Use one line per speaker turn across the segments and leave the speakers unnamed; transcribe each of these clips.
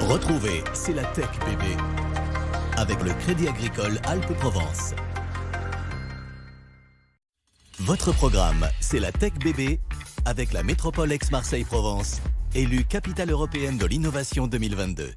Retrouvez C'est la Tech bébé avec le Crédit Agricole Alpes-Provence. Votre programme C'est la Tech bébé avec la métropole Aix-Marseille-Provence, élue capitale européenne de l'innovation 2022.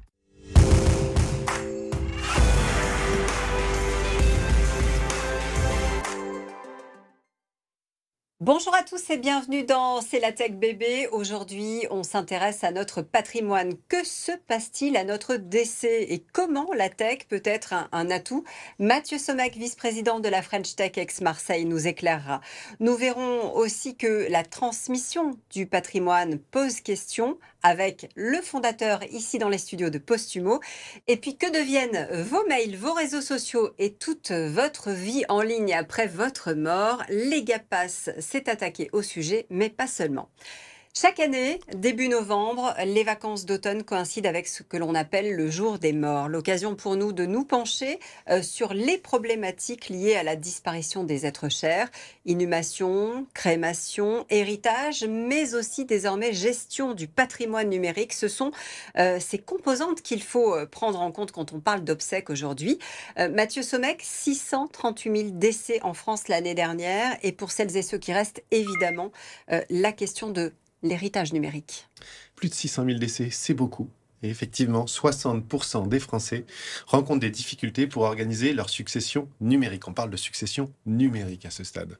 Bonjour à tous et bienvenue dans C'est la Tech bébé. Aujourd'hui, on s'intéresse à notre patrimoine. Que se passe-t-il à notre décès et comment la tech peut être un atout? Mathieu Sommek, vice-président de la French Tech Aix-Marseille, nous éclairera. Nous verrons aussi que la transmission du patrimoine pose question avec le fondateur ici dans les studios de Postumo. Et puis, que deviennent vos mails, vos réseaux sociaux et toute votre vie en ligne après votre mort? Legapass s'est attaqué au sujet, mais pas seulement. Chaque année, début novembre, les vacances d'automne coïncident avec ce que l'on appelle le jour des morts. L'occasion pour nous de nous pencher sur les problématiques liées à la disparition des êtres chers, inhumation, crémation, héritage, mais aussi désormais gestion du patrimoine numérique. Ce sont ces composantes qu'il faut prendre en compte quand on parle d'obsèques aujourd'hui. Mathieu Sommek, 638 000 décès en France l'année dernière. Et pour celles et ceux qui restent, évidemment, la question de l'héritage numérique.
Plus de 600 000 décès, c'est beaucoup. Et effectivement, 60% des Français rencontrent des difficultés pour organiser leur succession numérique. On parle de succession numérique à ce stade.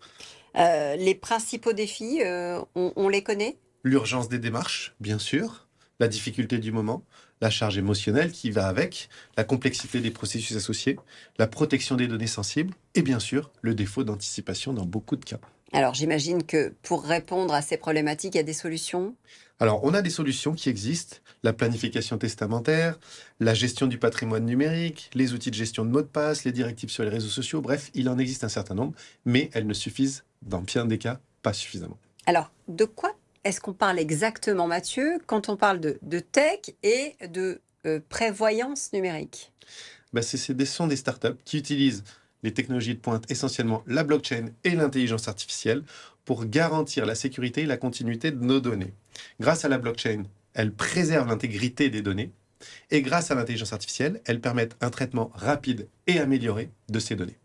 Les principaux défis, on les connaît ?
L'urgence des démarches, bien sûr. La difficulté du moment. La charge émotionnelle qui va avec. La complexité des processus associés. La protection des données sensibles. Et bien sûr, le défaut d'anticipation dans beaucoup de cas.
Alors, j'imagine que pour répondre à ces problématiques, il y a des solutions.
Alors, on a des solutions qui existent. La planification testamentaire, la gestion du patrimoine numérique, les outils de gestion de mots de passe, les directives sur les réseaux sociaux. Bref, il en existe un certain nombre, mais elles ne suffisent, dans bien des cas, pas suffisamment.
Alors, de quoi est-ce qu'on parle exactement, Mathieu, quand on parle de tech et de prévoyance numérique ?
Ce sont des startups qui utilisent les technologies de pointe, essentiellement la blockchain et l'intelligence artificielle, pour garantir la sécurité et la continuité de nos données. Grâce à la blockchain, elles préservent l'intégrité des données, et grâce à l'intelligence artificielle, elles permettent un traitement rapide et amélioré de ces données.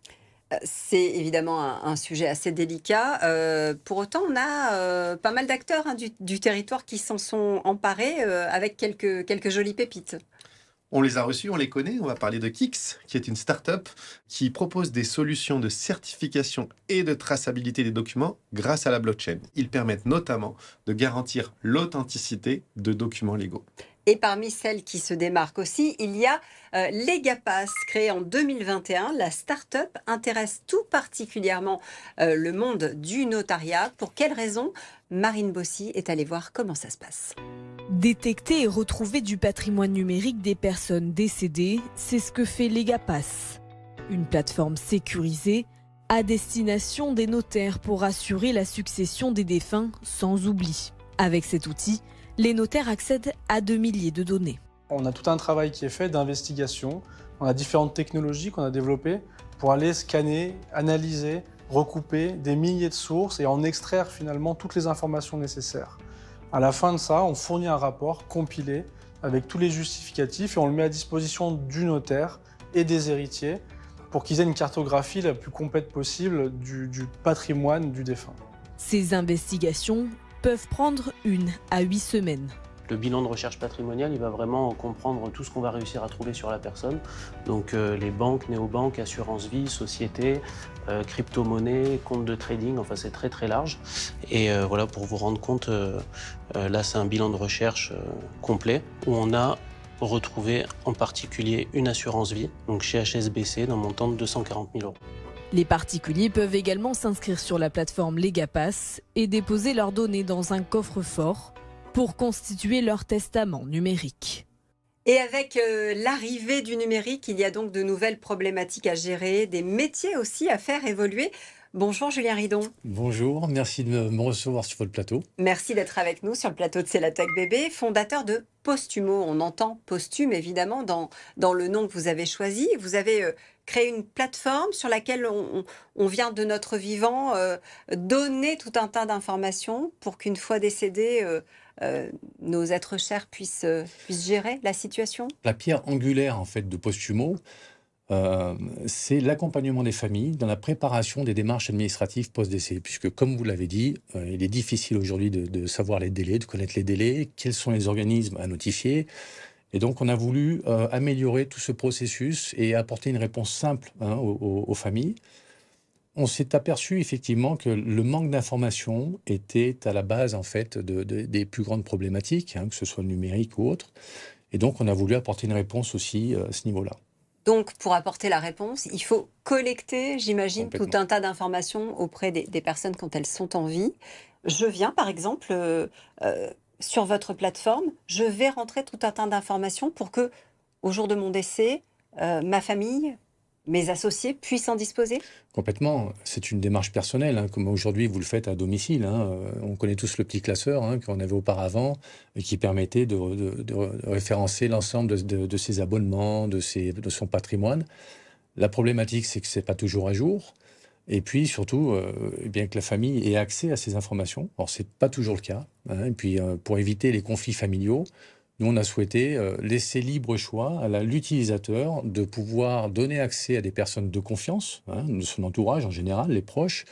C'est évidemment un sujet assez délicat. Pour autant, on a pas mal d'acteurs du territoire qui s'en sont emparés avec quelques jolies pépites.
On les a reçus, on les connaît. On va parler de Kix, qui est une start-up qui propose des solutions de certification et de traçabilité des documents grâce à la blockchain. Ils permettent notamment de garantir l'authenticité de documents légaux.
Et parmi celles qui se démarquent aussi, il y a Legapass, créée en 2021. La start-up intéresse tout particulièrement le monde du notariat. Pour quelles raisons ? Marine Bossy est allée voir comment ça se passe.
Détecter et retrouver du patrimoine numérique des personnes décédées, c'est ce que fait Legapass. Une plateforme sécurisée à destination des notaires pour assurer la succession des défunts sans oubli. Avec cet outil, les notaires accèdent à 2 milliers de données.
On a tout un travail qui est fait d'investigation. On a différentes technologies qu'on a développées pour aller scanner, analyser, recouper des milliers de sources et en extraire finalement toutes les informations nécessaires. À la fin de ça, on fournit un rapport compilé avec tous les justificatifs et on le met à disposition du notaire et des héritiers pour qu'ils aient une cartographie la plus complète possible du patrimoine du défunt.
Ces investigations peuvent prendre 1 à 8 semaines.
Le bilan de recherche patrimoniale, il va vraiment comprendre tout ce qu'on va réussir à trouver sur la personne. Donc les banques, néobanques, assurance vie, sociétés, crypto-monnaies, comptes de trading, enfin c'est très très large. Et voilà, pour vous rendre compte, là c'est un bilan de recherche complet où on a retrouvé en particulier une assurance vie, donc chez HSBC, d'un montant de 240 000 €.
Les particuliers peuvent également s'inscrire sur la plateforme Legapass et déposer leurs données dans un coffre-fort pour constituer leur testament numérique.
Et avec l'arrivée du numérique, il y a donc de nouvelles problématiques à gérer, des métiers aussi à faire évoluer. Bonjour Julien Ridon.
Bonjour, merci de me recevoir sur votre plateau.
Merci d'être avec nous sur le plateau de C'est la Tech Bébé, fondateur de Postumo. On entend posthume évidemment dans le nom que vous avez choisi. Vous avez créé une plateforme sur laquelle on vient de notre vivant donner tout un tas d'informations pour qu'une fois décédés, nos êtres chers puissent gérer la situation.
La pierre angulaire en fait de Postumo, c'est l'accompagnement des familles dans la préparation des démarches administratives post-décès. Puisque, comme vous l'avez dit, il est difficile aujourd'hui de savoir les délais, de connaître les délais, quels sont les organismes à notifier. Et donc, on a voulu améliorer tout ce processus et apporter une réponse simple aux familles. On s'est aperçu effectivement que le manque d'information était à la base en fait des plus grandes problématiques, que ce soit numérique ou autre. Et donc, on a voulu apporter une réponse aussi à ce niveau-là.
Donc, pour apporter la réponse, il faut collecter, j'imagine, tout un tas d'informations auprès des personnes quand elles sont en vie. Je viens, par exemple, sur votre plateforme, je vais rentrer tout un tas d'informations pour que, au jour de mon décès, ma famille, mes associés puissent en disposer?
Complètement. C'est une démarche personnelle, comme aujourd'hui vous le faites à domicile. On connaît tous le petit classeur qu'on avait auparavant et qui permettait de référencer l'ensemble de ses abonnements, de son patrimoine. La problématique, c'est que ce n'est pas toujours à jour. Et puis surtout, bien que la famille ait accès à ces informations. Or, ce n'est pas toujours le cas. Et puis, pour éviter les conflits familiaux, nous, on a souhaité laisser libre choix à l'utilisateur de pouvoir donner accès à des personnes de confiance, de son entourage en général, les proches,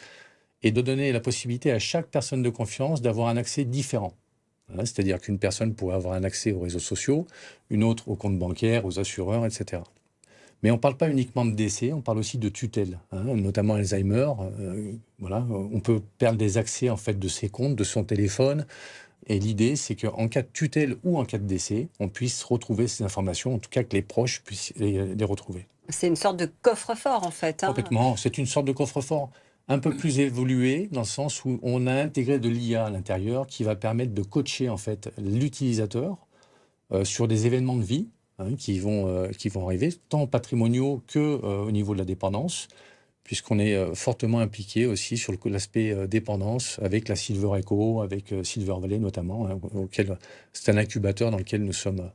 et de donner la possibilité à chaque personne de confiance d'avoir un accès différent. C'est-à-dire qu'une personne pourrait avoir un accès aux réseaux sociaux, une autre aux comptes bancaires, aux assureurs, etc. Mais on ne parle pas uniquement de décès, on parle aussi de tutelle, notamment Alzheimer. On peut perdre des accès en fait, de ses comptes, de son téléphone. Et l'idée, c'est qu'en cas de tutelle ou en cas de décès, on puisse retrouver ces informations, en tout cas que les proches puissent les retrouver.
C'est une sorte de coffre-fort, en fait.
Complètement. C'est une sorte de coffre-fort un peu plus évolué, dans le sens où on a intégré de l'IA à l'intérieur qui va permettre de coacher en fait, l'utilisateur sur des événements de vie qui vont arriver, tant patrimoniaux qu'au niveau de la dépendance, puisqu'on est fortement impliqué aussi sur l'aspect dépendance avec la Silver Echo, avec Silver Valley notamment, c'est un incubateur dans lequel nous sommes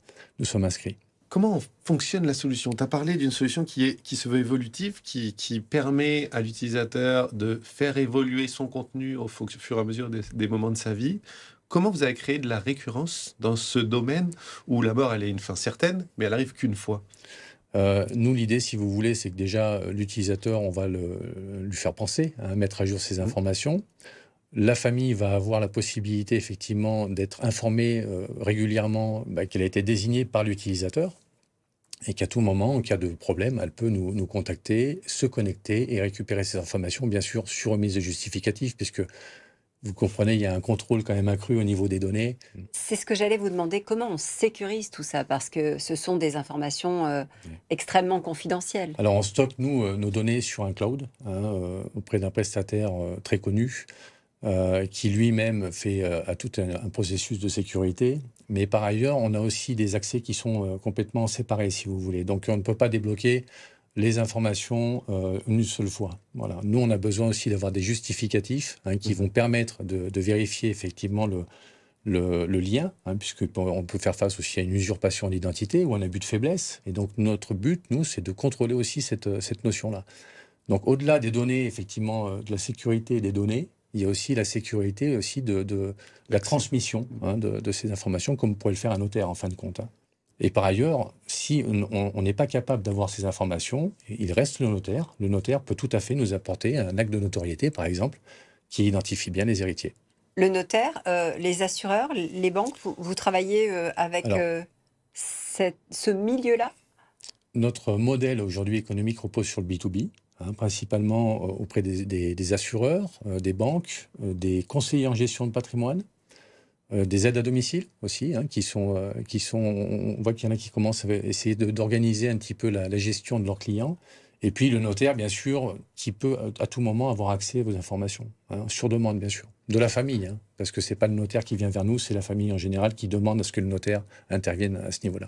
inscrits.
Comment fonctionne la solution? Tu as parlé d'une solution qui se veut évolutive, qui permet à l'utilisateur de faire évoluer son contenu au fur et à mesure des moments de sa vie. Comment vous avez créé de la récurrence dans ce domaine où la mort, elle est une fin certaine, mais elle arrive qu'une fois?
Nous, l'idée, si vous voulez, c'est que déjà, l'utilisateur, on va lui faire penser à mettre à jour ses informations. La famille va avoir la possibilité, effectivement, d'être informée régulièrement qu'elle a été désignée par l'utilisateur et qu'à tout moment, en cas de problème, elle peut nous contacter, se connecter et récupérer ces informations, bien sûr, sur remise de justificatif, puisque vous comprenez, il y a un contrôle quand même accru au niveau des données.
C'est ce que j'allais vous demander. Comment on sécurise tout ça? Parce que ce sont des informations extrêmement confidentielles.
Alors, on stocke, nous, nos données sur un cloud auprès d'un prestataire très connu qui lui-même fait à tout un processus de sécurité. Mais par ailleurs, on a aussi des accès qui sont complètement séparés, si vous voulez. Donc, on ne peut pas débloquer les informations une seule fois. Voilà. Nous, on a besoin aussi d'avoir des justificatifs qui vont permettre de vérifier effectivement le lien, puisqu'on peut faire face aussi à une usurpation d'identité ou un abus de faiblesse. Et donc, notre but, nous, c'est de contrôler aussi cette notion-là. Donc, au-delà des données, effectivement, de la sécurité des données, il y a aussi la sécurité aussi de la transmission de ces informations, comme pourrait le faire un notaire, en fin de compte. Et par ailleurs, si on n'est pas capable d'avoir ces informations, il reste le notaire. Le notaire peut tout à fait nous apporter un acte de notoriété, par exemple, qui identifie bien les héritiers.
Le notaire, les assureurs, les banques, vous travaillez avec ce milieu-là?
Notre modèle aujourd'hui économique repose sur le B2B, principalement auprès des assureurs, des banques, des conseillers en gestion de patrimoine, des aides à domicile aussi, qui sont, on voit qu'il y en a qui commencent à essayer d'organiser un petit peu la gestion de leurs clients. Et puis le notaire, bien sûr, qui peut à tout moment avoir accès à vos informations, sur demande, bien sûr, de la famille, parce que ce n'est pas le notaire qui vient vers nous, c'est la famille en général qui demande à ce que le notaire intervienne à ce niveau-là.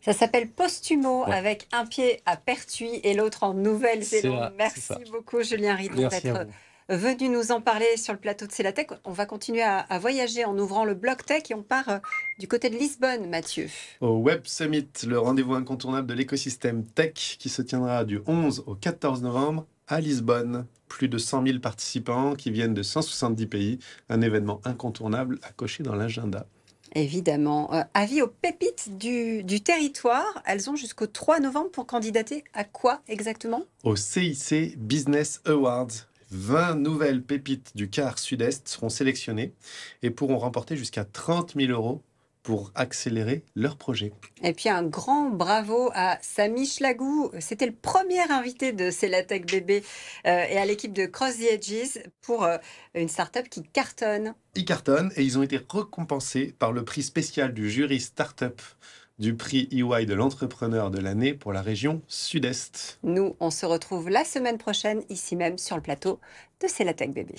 Ça s'appelle Postumo, avec un pied à Pertuis et l'autre en Nouvelle-Zélande. Merci beaucoup, Julien Ridon, d'être venu nous en parler sur le plateau de C'est la Tech. On va continuer à voyager en ouvrant le Bloc Tech et on part du côté de Lisbonne, Mathieu.
Au Web Summit, le rendez-vous incontournable de l'écosystème tech qui se tiendra du 11 au 14 novembre à Lisbonne. Plus de 100 000 participants qui viennent de 170 pays. Un événement incontournable à cocher dans l'agenda.
Évidemment. Avis aux pépites du territoire. Elles ont jusqu'au 3 novembre pour candidater à quoi exactement?
Au CIC Business Awards, 20 nouvelles pépites du quart sud-est seront sélectionnées et pourront remporter jusqu'à 30 000 € pour accélérer leur projet.
Et puis un grand bravo à Samy Schlagou. C'était le premier invité de C'est la Tech Bébé et à l'équipe de Cross the Edges pour une start-up qui cartonne.
Ils cartonnent et ils ont été récompensés par le prix spécial du jury start-up du prix EY de l'entrepreneur de l'année pour la région Sud-Est.
Nous, on se retrouve la semaine prochaine ici même sur le plateau de C'est la Tech Bébé.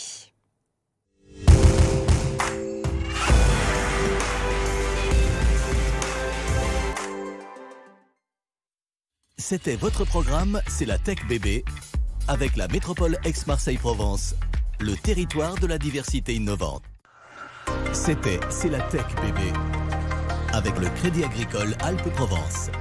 C'était votre programme C'est la Tech Bébé avec la métropole Aix-Marseille-Provence, le territoire de la diversité innovante. C'était C'est la Tech Bébé avec le Crédit Agricole Alpes-Provence.